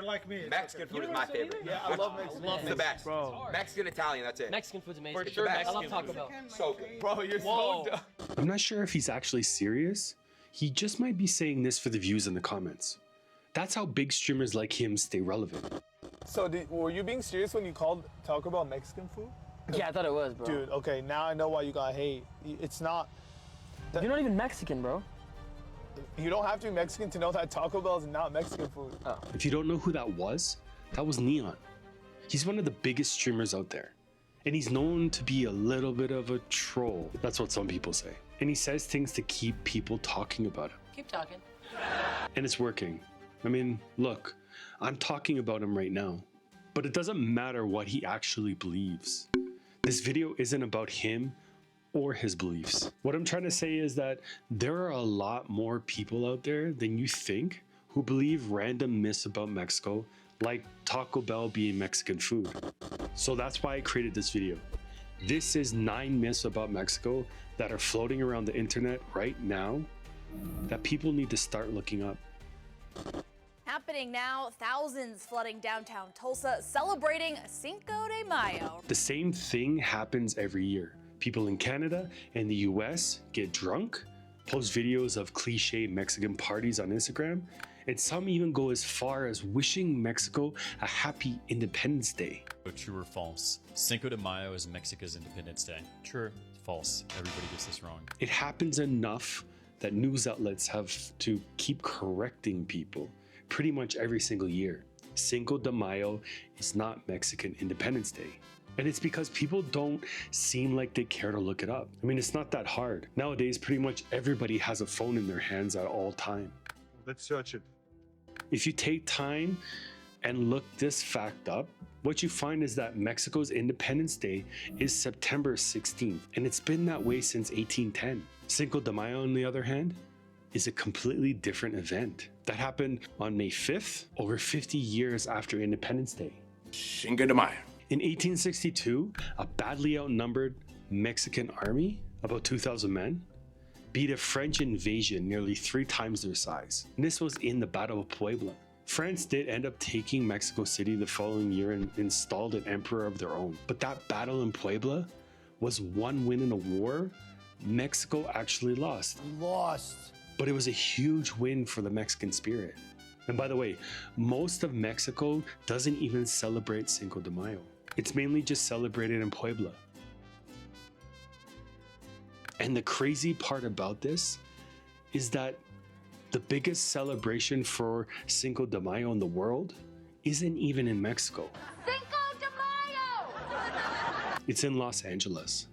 like me. Mexican food is my favorite. Yeah, I love Mexican. It's the best. Bro. Mexican, Italian, that's it. Mexican food's amazing. For sure, I love Mexican Taco food. Bell. So good. Bro, you're Whoa. so dumb. I'm not sure if he's actually serious. He just might be saying this for the views in the comments. That's how big streamers like him stay relevant. So were you being serious when you called Taco Bell Mexican food? Yeah, I thought it was, bro. Dude, okay, now I know why you got hate. It's not. You're not even Mexican, bro. You don't have to be Mexican to know that Taco Bell is not Mexican food. Oh. If you don't know who that was Neon. He's one of the biggest streamers out there. And he's known to be a little bit of a troll. That's what some people say. And he says things to keep people talking about him. Keep talking. And it's working. I mean, look, I'm talking about him right now. But it doesn't matter what he actually believes. This video isn't about him or his beliefs. What I'm trying to say is that there are a lot more people out there than you think who believe random myths about Mexico, like Taco Bell being Mexican food. So that's why I created this video. This is 9 myths about Mexico that are floating around the internet right now that people need to start looking up. Happening now, thousands flooding downtown Tulsa celebrating Cinco de Mayo. The same thing happens every year. People in Canada and the US get drunk, post videos of cliche Mexican parties on Instagram, and some even go as far as wishing Mexico a happy Independence Day. True or false? Cinco de Mayo is Mexico's Independence Day. True. False. Everybody gets this wrong. It happens enough that news outlets have to keep correcting people pretty much every single year. Cinco de Mayo is not Mexican Independence Day. And it's because people don't seem like they care to look it up. I mean, it's not that hard. Nowadays, pretty much everybody has a phone in their hands at all time. Let's search it. If you take time and look this fact up, what you find is that Mexico's Independence Day is September 16th, and it's been that way since 1810. Cinco de Mayo, on the other hand, is a completely different event that happened on May 5th, over 50 years after Independence Day. Cinco de Mayo. In 1862, a badly outnumbered Mexican army, about 2,000 men, beat a French invasion nearly 3 times their size. And this was in the Battle of Puebla. France did end up taking Mexico City the following year and installed an emperor of their own. But that battle in Puebla was one win in a war Mexico actually lost. But it was a huge win for the Mexican spirit. And by the way, most of Mexico doesn't even celebrate Cinco de Mayo. It's mainly just celebrated in Puebla. And the crazy part about this is that the biggest celebration for Cinco de Mayo in the world isn't even in Mexico. Cinco de Mayo! It's in Los Angeles.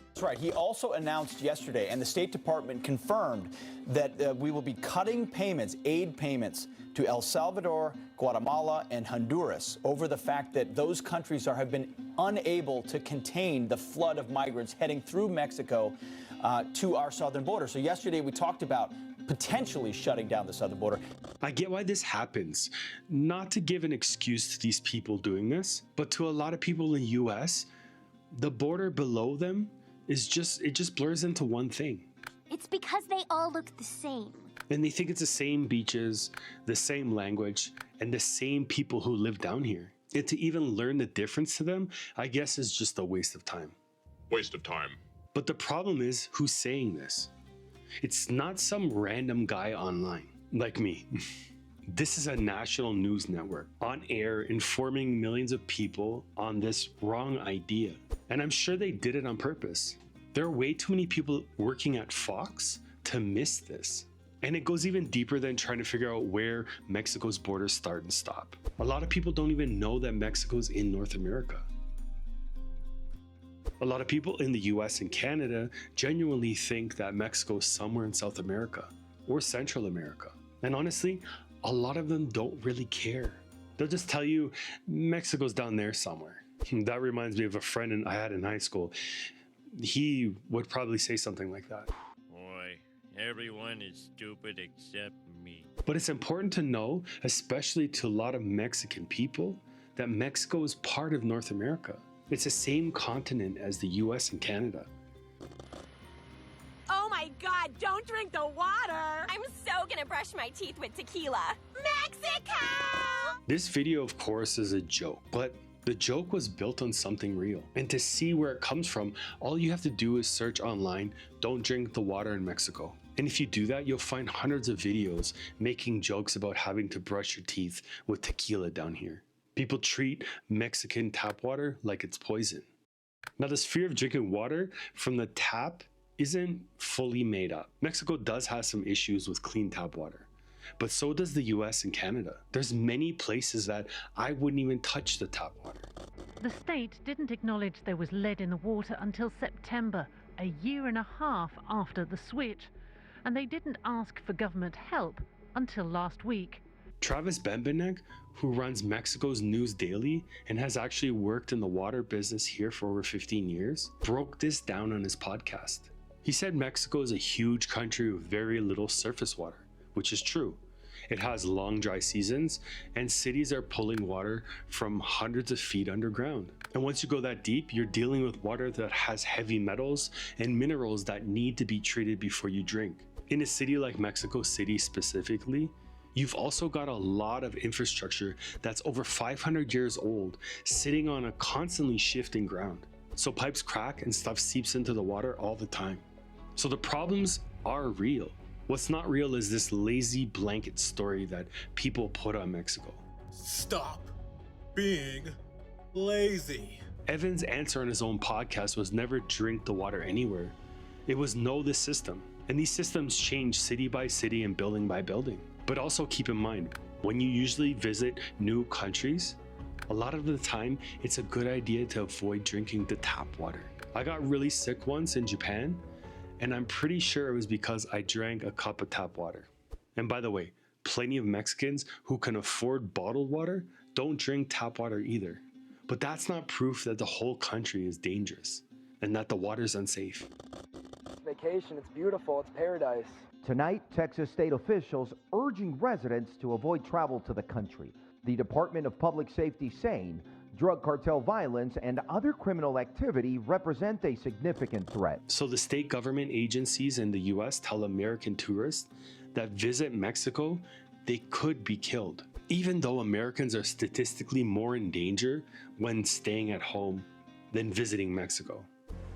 That's right. He also announced yesterday, and the State Department confirmed that we will be cutting payments, aid payments, to El Salvador, Guatemala, and Honduras over the fact that those countries have been unable to contain the flood of migrants heading through Mexico to our southern border. So yesterday we talked about potentially shutting down the southern border. I get why this happens. Not to give an excuse to these people doing this, but to a lot of people in the US, the border below them is just blurs into one thing. It's because they all look the same. And they think it's the same beaches, the same language, and the same people who live down here. And to even learn the difference to them, I guess is just a waste of time. Waste of time. But the problem is, who's saying this? It's not some random guy online, like me. This is a national news network on air informing millions of people on this wrong idea. And I'm sure they did it on purpose. There are way too many people working at Fox to miss this. And it goes even deeper than trying to figure out where Mexico's borders start and stop. A lot of people don't even know that Mexico's in North America. A lot of people in the US and Canada genuinely think that Mexico is somewhere in South America or Central America. And honestly, a lot of them don't really care. They'll just tell you Mexico's down there somewhere. That reminds me of a friend I had in high school. He would probably say something like that. Boy, everyone is stupid except me. But it's important to know, especially to a lot of Mexican people, that Mexico is part of North America. It's the same continent as the US and Canada. Oh my God, don't drink the water! I'm so gonna gonna brush my teeth with tequila. Mexico! This video, of course, is a joke, but the joke was built on something real. And to see where it comes from, all you have to do is search online, "Don't drink the water in Mexico." And if you do that, you'll find hundreds of videos making jokes about having to brush your teeth with tequila down here. People treat Mexican tap water like it's poison. Now, this fear of drinking water from the tap isn't fully made up. Mexico does have some issues with clean tap water, but so does the US and Canada. There's many places that I wouldn't even touch the tap water. The state didn't acknowledge there was lead in the water until September, a year and a half after the switch, and they didn't ask for government help until last week. Travis Bembenek, who runs Mexico's News Daily and has actually worked in the water business here for over 15 years, broke this down on his podcast. He said Mexico is a huge country with very little surface water, which is true. It has long dry seasons, and cities are pulling water from hundreds of feet underground. And once you go that deep, you're dealing with water that has heavy metals and minerals that need to be treated before you drink. In a city like Mexico City specifically, you've also got a lot of infrastructure that's over 500 years old, sitting on a constantly shifting ground. So pipes crack and stuff seeps into the water all the time. So the problems are real. What's not real is this lazy blanket story that people put on Mexico. Stop being lazy. Evan's answer on his own podcast was never drink the water anywhere. It was know the system. And these systems change city by city and building by building. But also keep in mind, when you usually visit new countries, a lot of the time, it's a good idea to avoid drinking the tap water. I got really sick once in Japan, and I'm pretty sure it was because I drank a cup of tap water. And by the way, plenty of Mexicans who can afford bottled water don't drink tap water either. But that's not proof that the whole country is dangerous and that the water's unsafe. Vacation, it's beautiful, it's paradise. Tonight, Texas state officials urging residents to avoid travel to the country. The Department of Public Safety saying drug cartel violence and other criminal activity represent a significant threat. So the state government agencies in the US tell American tourists that visit Mexico, they could be killed, even though Americans are statistically more in danger when staying at home than visiting Mexico.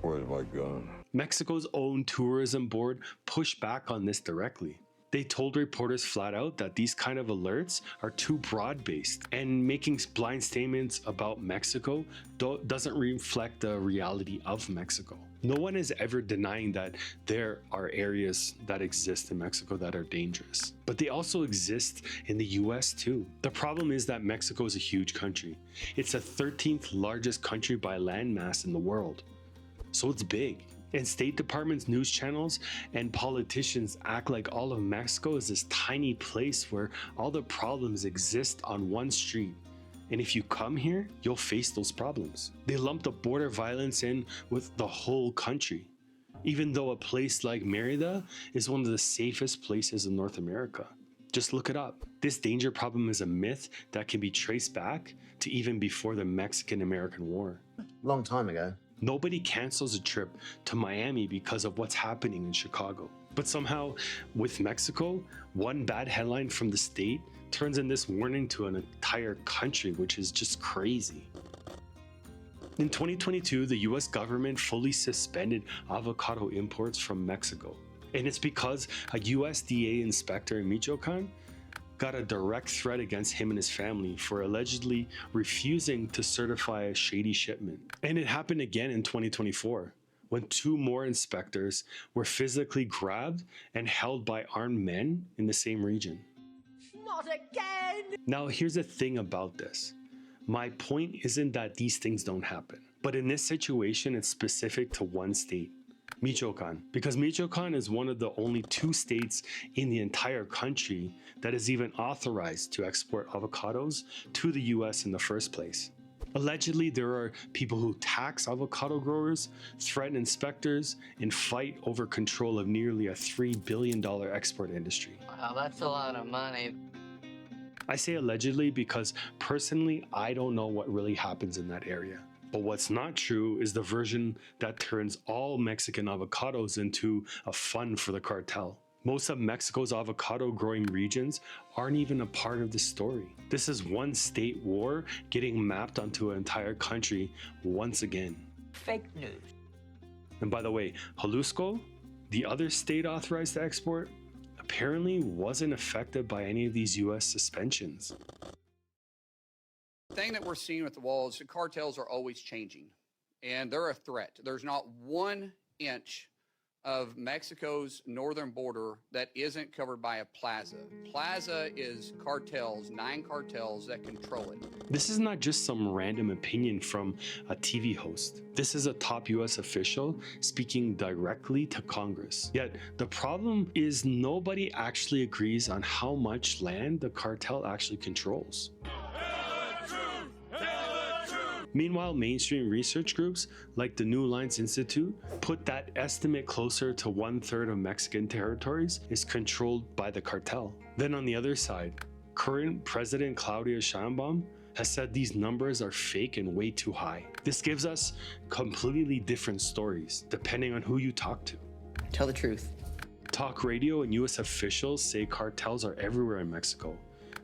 Where's my gun? Mexico's own tourism board pushed back on this directly. They told reporters flat out that these kind of alerts are too broad-based, and making blind statements about Mexico doesn't reflect the reality of Mexico. No one is ever denying that there are areas that exist in Mexico that are dangerous, but they also exist in the US too. The problem is that Mexico is a huge country. It's the 13th largest country by landmass in the world, so it's big. And State Department's news channels and politicians act like all of Mexico is this tiny place where all the problems exist on one street. And if you come here, you'll face those problems. They lump the border violence in with the whole country, even though a place like Merida is one of the safest places in North America. Just look it up. This danger problem is a myth that can be traced back to even before the Mexican-American War. Long time ago. Nobody cancels a trip to Miami because of what's happening in Chicago. But somehow, with Mexico, one bad headline from the state turns in this warning to an entire country, which is just crazy. In 2022, the US government fully suspended avocado imports from Mexico. And it's because a USDA inspector in Michoacan got a direct threat against him and his family for allegedly refusing to certify a shady shipment. And it happened again in 2024, when 2 more inspectors were physically grabbed and held by armed men in the same region. Not again! Now, here's the thing about this. My point isn't that these things don't happen, but in this situation, it's specific to one state, Michoacan, because Michoacan is one of the only 2 states in the entire country that is even authorized to export avocados to the US in the first place. Allegedly, there are people who tax avocado growers, threaten inspectors, and fight over control of nearly a $3 billion export industry. Wow, that's a lot of money. I say allegedly because personally, I don't know what really happens in that area. But what's not true is the version that turns all Mexican avocados into a fund for the cartel. Most of Mexico's avocado growing regions aren't even a part of the story. This is one state war getting mapped onto an entire country once again. Fake news. And by the way, Jalisco, the other state authorized to export, apparently wasn't affected by any of these US suspensions. The thing that we're seeing with the wall is the cartels are always changing, and they're a threat. There's not 1 inch of Mexico's northern border that isn't covered by a plaza. Plaza is cartels, 9 cartels that control it. This is not just some random opinion from a TV host. This is a top US official speaking directly to Congress. Yet the problem is nobody actually agrees on how much land the cartel actually controls. Meanwhile, mainstream research groups like the New Lines Institute put that estimate closer to 1/3 of Mexican territories is controlled by the cartel. Then on the other side, current President Claudia Sheinbaum has said these numbers are fake and way too high. This gives us completely different stories depending on who you talk to. Tell the truth. Talk radio and US officials say cartels are everywhere in Mexico,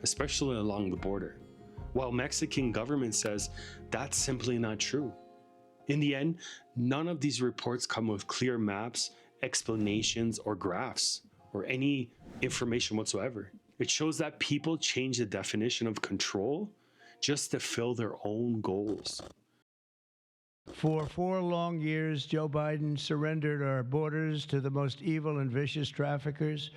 especially along the border, while Mexican government says that's simply not true. In the end, none of these reports come with clear maps, explanations, or graphs, or any information whatsoever. It shows that people change the definition of control just to fill their own goals. For 4 long years, Joe Biden surrendered our borders to the most evil and vicious traffickers,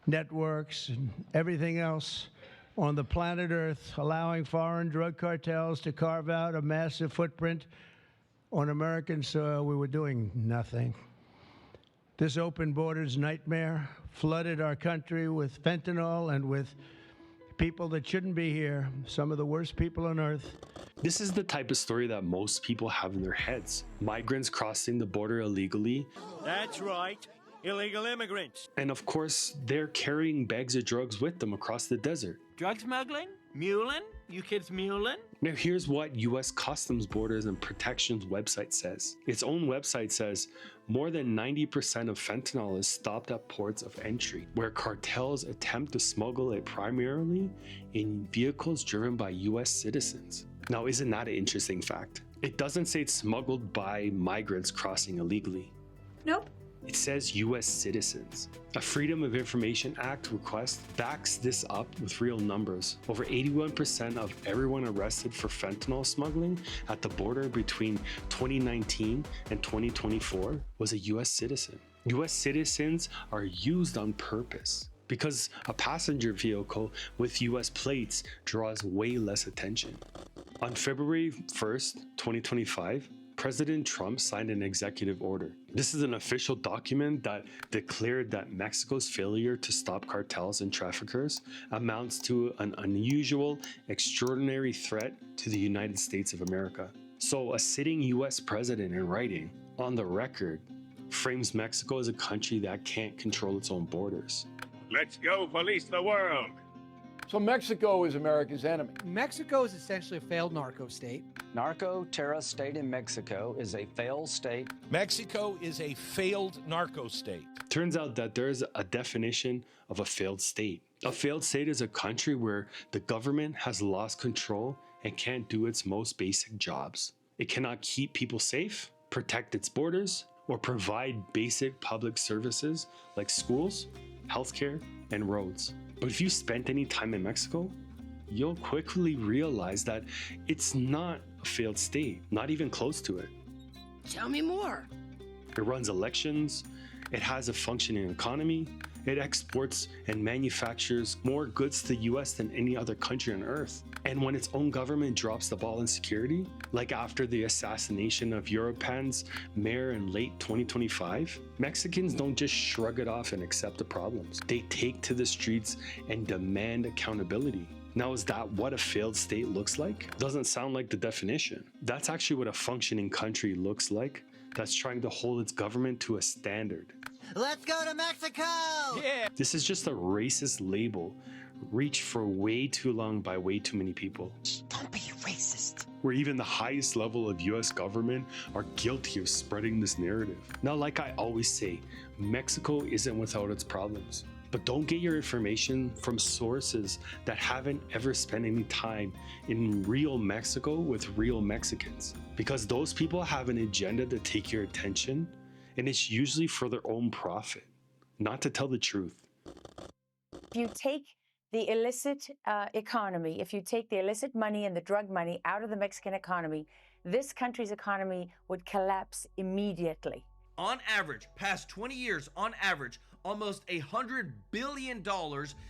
networks, and everything else on the planet Earth, allowing foreign drug cartels to carve out a massive footprint on American soil. We were doing nothing. This open borders nightmare flooded our country with fentanyl and with people that shouldn't be here, some of the worst people on earth. This is the type of story that most people have in their heads. Migrants crossing the border illegally. That's right. Illegal immigrants. And of course, they're carrying bags of drugs with them across the desert. Drug smuggling? Mulin? You kids mulin? Now here's what US Customs Borders and Protection's website says. Its own website says more than 90% of fentanyl is stopped at ports of entry, where cartels attempt to smuggle it primarily in vehicles driven by US citizens. Now isn't that an interesting fact? It doesn't say it's smuggled by migrants crossing illegally. Nope. It says US citizens. A Freedom of Information Act request backs this up with real numbers. Over 81% of everyone arrested for fentanyl smuggling at the border between 2019 and 2024 was a US citizen. US citizens are used on purpose because a passenger vehicle with US plates draws way less attention. On February 1st, 2025, President Trump signed an executive order. This is an official document that declared that Mexico's failure to stop cartels and traffickers amounts to an unusual, extraordinary threat to the United States of America. So a sitting US president in writing, on the record, frames Mexico as a country that can't control its own borders. Let's go police the world. So Mexico is America's enemy. Mexico is essentially a failed narco state. Narco-terror state in Mexico is a failed state. Mexico is a failed narco state. Turns out that there's a definition of a failed state. A failed state is a country where the government has lost control and can't do its most basic jobs. It cannot keep people safe, protect its borders, or provide basic public services like schools, healthcare, and roads. But if you spent any time in Mexico, you'll quickly realize that it's not a failed state, not even close to it. Tell me more. It runs elections, it has a functioning economy, it exports and manufactures more goods to the US than any other country on earth. And when its own government drops the ball in security, like after the assassination of Europan's mayor in late 2025, Mexicans don't just shrug it off and accept the problems. They take to the streets and demand accountability. Now, is that what a failed state looks like? Doesn't sound like the definition. That's actually what a functioning country looks like that's trying to hold its government to a standard. Let's go to Mexico! Yeah! This is just a racist label reached for way too long by way too many people. Don't be racist. where even the highest level of US government are guilty of spreading this narrative. Now, like I always say, Mexico isn't without its problems. But don't get your information from sources that haven't ever spent any time in real Mexico with real Mexicans. Because those people have an agenda to take your attention, and it's usually for their own profit, not to tell the truth. If you take the illicit economy, if you take the illicit money and the drug money out of the Mexican economy, this country's economy would collapse immediately. On average, past 20 years, on average, almost $100 billion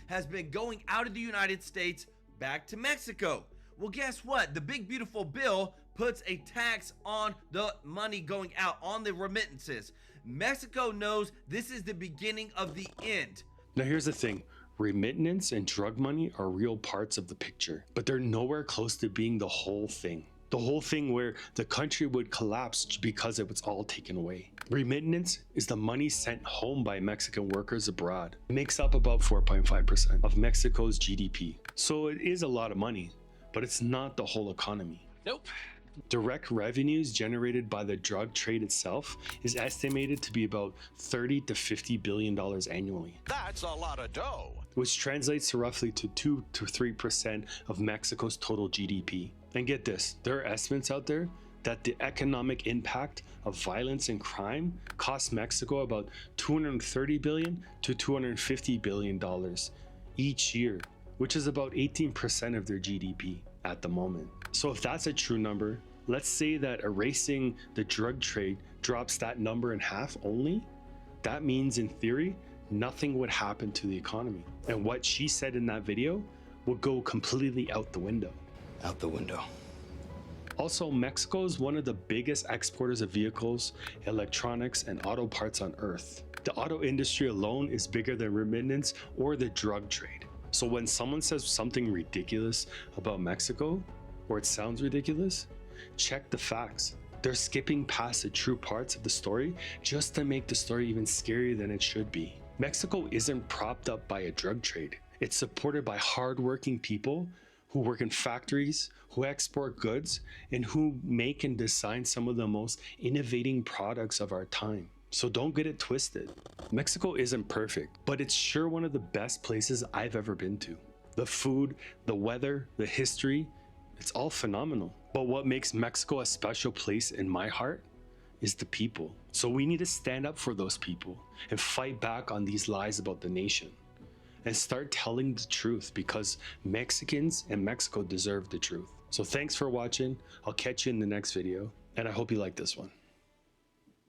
has been going out of the United States back to Mexico. Well, guess what? The big beautiful bill puts a tax on the money going out, on the remittances. Mexico knows this is the beginning of the end. Now here's the thing. Remittance and drug money are real parts of the picture, but they're nowhere close to being the whole thing. The whole thing where the country would collapse because it was all taken away. Remittance is the money sent home by Mexican workers abroad. It makes up about 4.5% of Mexico's GDP. So it is a lot of money, but it's not the whole economy. Nope. Direct revenues generated by the drug trade itself is estimated to be about $30 to $50 billion annually. That's a lot of dough. Which translates to roughly to 2 to 3% of Mexico's total GDP. And get this, there are estimates out there that the economic impact of violence and crime costs Mexico about $230 billion to $250 billion each year, which is about 18% of their GDP at the moment. So if that's a true number, let's say that erasing the drug trade drops that number in half only. That means in theory, nothing would happen to the economy. And what she said in that video would go completely out the window. Out the window. Also, Mexico is one of the biggest exporters of vehicles, electronics, and auto parts on earth. The auto industry alone is bigger than remittance or the drug trade. So when someone says something ridiculous about Mexico, or it sounds ridiculous, check the facts. They're skipping past the true parts of the story just to make the story even scarier than it should be. Mexico isn't propped up by a drug trade. It's supported by hardworking people who work in factories, who export goods, and who make and design some of the most innovating products of our time. So don't get it twisted. Mexico isn't perfect, but it's sure one of the best places I've ever been to. The food, the weather, the history, it's all phenomenal. But what makes Mexico a special place in my heart is the people. So we need to stand up for those people and fight back on these lies about the nation. And start telling the truth, because Mexicans and Mexico deserve the truth. So thanks for watching. I'll catch you in the next video, and I hope you like this one.